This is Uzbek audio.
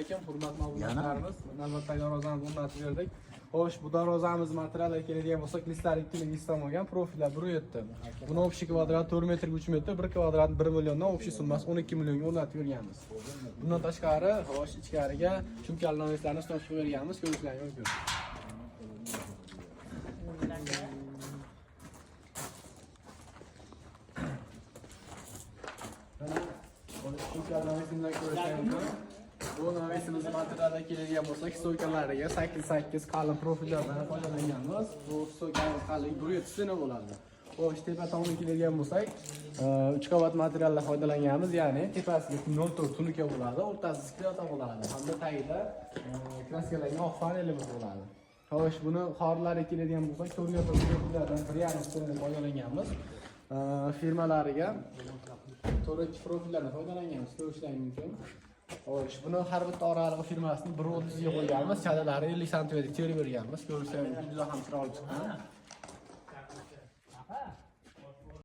alaykum, hurmatli obunachilarimiz. Navbatdagi darvozamizni o'rnatib berdik. Xo'sh, bu darvozamiz materialga keladigan bo'lsak, listalik tiliga istamogan profillar 1.7. Buni общий kvadrat 4 metrga 3 metr, 1 kvadrat 1 milliondan общий summasi 12 millionga o'rnatib berganmiz. Bundan tashqari, xo'sh, ichkariga chumkali naveslarni ishlatib berganmiz, ko'rishlaringiz mumkin. Bu navesimizni materialga keladigan bo'lsak, stoykalariga 8 qalin profillardan foydalanganmiz. Bu stoykalar qalinligi 1.7 sena bo'ladi. Xo'sh, tepa tomoniga keladigan bo'lsak, 3 qavat materialdan foydalanganmiz, ya'ni tepasiga 0.4 tunuka bo'ladi, o'rtasida skleta bo'ladi. Hamda tagida kraskalangan oq panelimiz bo'ladi. Xo'sh, buni qorlariga keladigan bo'lsak, Toyota profillardan 1.5 sena foydalanganmiz. Firmalariga to'rt profillardan foydalanganmiz, ko'rishlaringiz mumkin. Xo'sh, buni har bitta oralig'i firmasini 1.30 ga qo'yganmiz, chadalari 50 sm terib berganmiz. Ko'rishlaringiz juda ham chiroyli chiqqan.